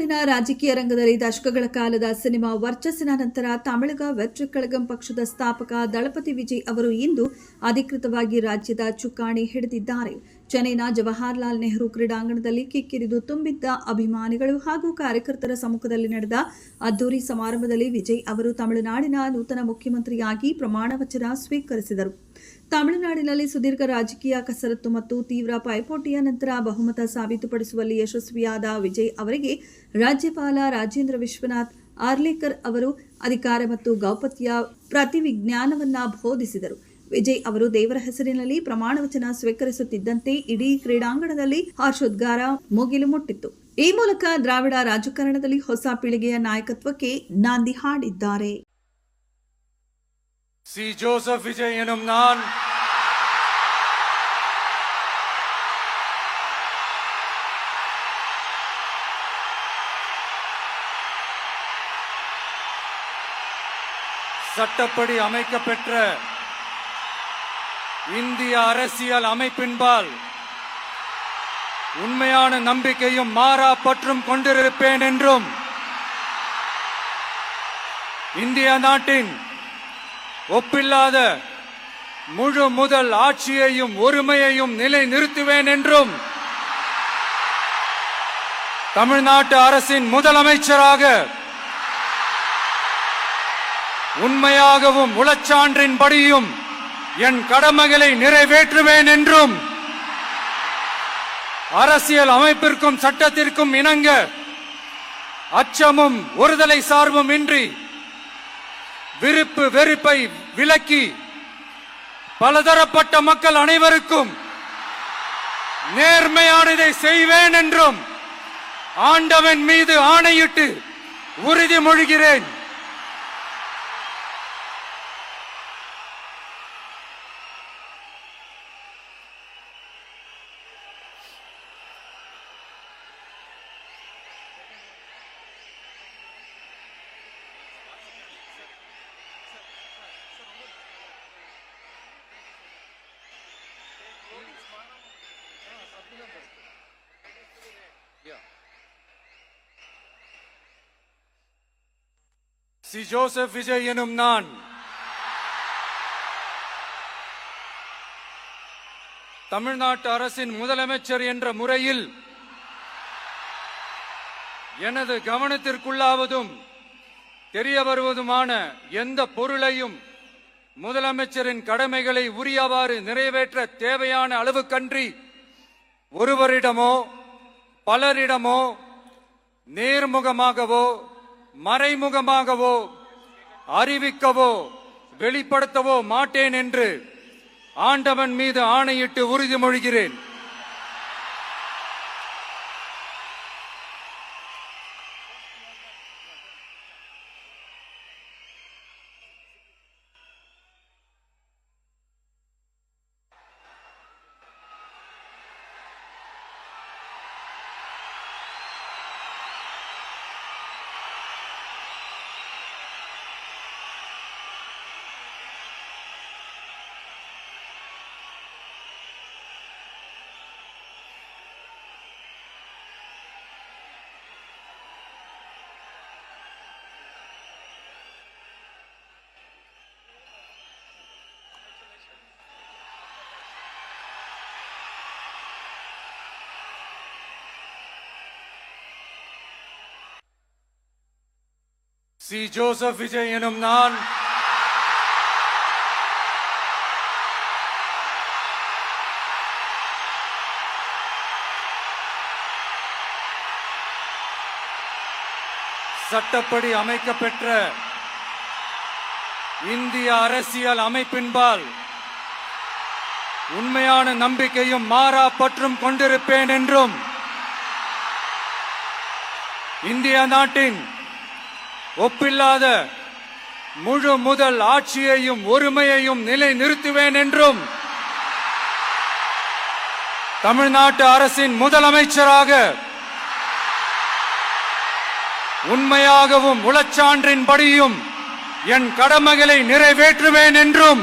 ತಮಿಳುನಾಡಿನ ರಾಜಕೀಯ ರಂಗದಲ್ಲಿ ದಶಕಗಳ ಕಾಲದ ಸಿನಿಮಾ ವರ್ಚಸ್ಸಿನ ನಂತರ ತಮಿಳಗ ವೆಟ್ರಿಕಳಗಂ ಪಕ್ಷದ ಸ್ಥಾಪಕ ದಳಪತಿ ವಿಜಯ್ ಅವರು ಇಂದು ಅಧಿಕೃತವಾಗಿ ರಾಜ್ಯದ ಚುಕ್ಕಾಣಿ ಹಿಡಿದಿದ್ದಾರೆ. ಚೆನ್ನೈನ ಜವಾಹರಲಾಲ್ ನೆಹರು ಕ್ರೀಡಾಂಗಣದಲ್ಲಿ ಕಿಕ್ಕಿರಿದು ತುಂಬಿದ್ದ ಅಭಿಮಾನಿಗಳು ಹಾಗೂ ಕಾರ್ಯಕರ್ತರ ಸಮ್ಮುಖದಲ್ಲಿ ನಡೆದ ಅದ್ದೂರಿ ಸಮಾರಂಭದಲ್ಲಿ ವಿಜಯ್ ಅವರು ತಮಿಳುನಾಡಿನ ನೂತನ ಮುಖ್ಯಮಂತ್ರಿಯಾಗಿ ಪ್ರಮಾಣ ವಚನ ಸ್ವೀಕರಿಸಿದರು. ತಮಿಳುನಾಡಿನಲ್ಲಿ ಸುದೀರ್ಘ ರಾಜಕೀಯ ಕಸರತ್ತು ಮತ್ತು ತೀವ್ರ ಪೈಪೋಟಿಯ ನಂತರ ಬಹುಮತ ಸಾಬೀತುಪಡಿಸುವಲ್ಲಿ ಯಶಸ್ವಿಯಾದ ವಿಜಯ್ ಅವರಿಗೆ ರಾಜ್ಯಪಾಲ ರಾಜೇಂದ್ರ ವಿಶ್ವನಾಥ್ ಆರ್ಲೇಕರ್ ಅವರು ಅಧಿಕಾರ ಮತ್ತು ಗೌಪ್ಯತೆಯ ಪ್ರತಿವಿಜ್ಞಾನವನ್ನ ಬೋಧಿಸಿದರು. ವಿಜಯ್ ಅವರು ದೇವರ ಹೆಸರಿನಲ್ಲಿ ಪ್ರಮಾಣ ವಚನ ಸ್ವೀಕರಿಸುತ್ತಿದ್ದಂತೆ ಇಡೀ ಕ್ರೀಡಾಂಗಣದಲ್ಲಿ ಹರ್ಷೋದ್ಗಾರ ಮುಗಿಲು ಮುಟ್ಟಿತ್ತು. ಈ ಮೂಲಕ ದ್ರಾವಿಡ ರಾಜಕಾರಣದಲ್ಲಿ ಹೊಸ ಪೀಳಿಗೆಯ ನಾಯಕತ್ವಕ್ಕೆ ನಾಂದಿ ಹಾಡಿದ್ದಾರೆ. சி ஜோசப் விஜய் எனும் நான் சட்டப்படி அமைக்கப்பெற்ற இந்திய அரசியல் அமைப்பின்பால் உண்மையான நம்பிக்கையும் மாறா பற்றும் கொண்டிருப்பேன் என்றும் இந்திய நாட்டின் ஒப்பில்லாத முழு முதல் ஆட்சியையும் ஒருமையையும் நிலை நிறுத்துவேன் என்றும் தமிழ்நாட்டு அரசின் முதலமைச்சராக உண்மையாகவும் உளச்சான்றின்படியும் என் கடமைகளை நிறைவேற்றுவேன் என்றும் அரசியல் அமைப்பிற்கும் சட்டத்திற்கும் இணங்க அச்சமும் ஒருதலை சார்பும் இன்றி விருப்பு வெறுப்பை விலக்கி பலதரப்பட்ட மக்கள் அனைவருக்கும் நேர்மையானதை செய்வேன் என்றும் ஆண்டவன் மீது ஆணையிட்டு உறுதிமொழிகிறேன். சி ஜோசப் விஜய் எனும் நான் தமிழ்நாட்டு அரசின் முதலமைச்சர் என்ற முறையில் எனது கவனத்திற்குள்ளாவதும் தெரிய வருவதுமான எந்த பொருளையும் முதலமைச்சரின் கடமைகளை உரியவாறு நிறைவேற்ற தேவையான அளவுக்கன்றி ஒருவரிடமோ பலரிடமோ நேர்முகமாகவோ மறைமுகமாகவோ அறிவிக்கவோ வெளிப்படுத்தவோ மாட்டேன் என்று ஆண்டவன் மீது ஆணையிட்டு உறுதிமொழிகிறேன். சி ஜோசப் விஜய் எனும் நான் சட்டப்படி அமைக்கப்பெற்ற இந்திய அரசியல் அமைப்பின்பால் உண்மையான நம்பிக்கையும் மாறா பற்றும் கொண்டிருப்பேன் என்றும் இந்திய நாட்டின் ஒப்பில்லாத முழு முதல் ஆட்சியையும் ஒருமையையும் நிலை நிறுத்துவேன் என்றும் தமிழ்நாட்டு அரசின் முதலமைச்சராக உண்மையாகவும் உளச்சான்றின்படியும் என் கடமைகளை நிறைவேற்றுவேன் என்றும்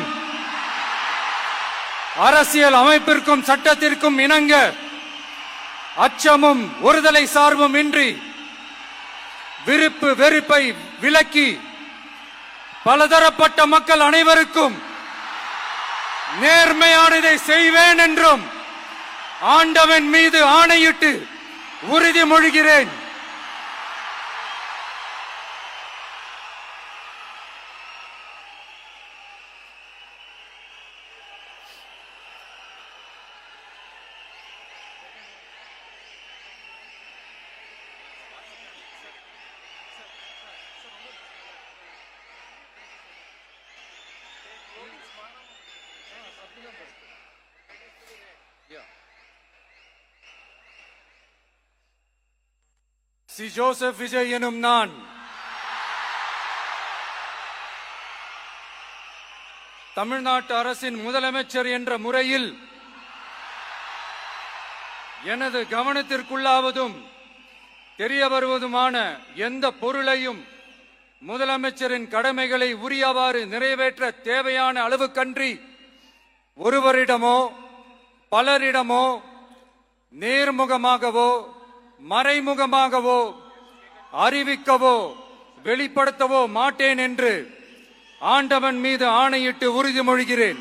அரசியல் அமைப்பிற்கும் சட்டத்திற்கும் இணங்க அச்சமும் ஒருதலை சார்பும் இன்றி விருப்பு வெறுப்பை விலக்கி பலதரப்பட்ட மக்கள் அனைவருக்கும் நேர்மையானதை செய்வேன் என்றும் ஆண்டவன் மீது ஆணையிட்டு உறுதிமொழிகிறேன். சி ஜோசப் விஜய் எனும் நான் தமிழ்நாட்டு அரசின் முதலமைச்சர் என்ற முறையில் எனது கவனத்திற்குள்ளாவதும் தெரிய வருவதுமான எந்த பொருளையும் முதலமைச்சரின் கடமைகளை உரியவாறு நிறைவேற்ற தேவையான அளவுக்கன்றி ஒருவரிடமோ பலரிடமோ நேர்முகமாகவோ மறைமுகமாகவோ அறிவிக்கவோ வெளிப்படுத்தவோ மாட்டேன் என்று ஆண்டவன் மீது ஆணையிட்டு உறுதிமொழிகிறேன்.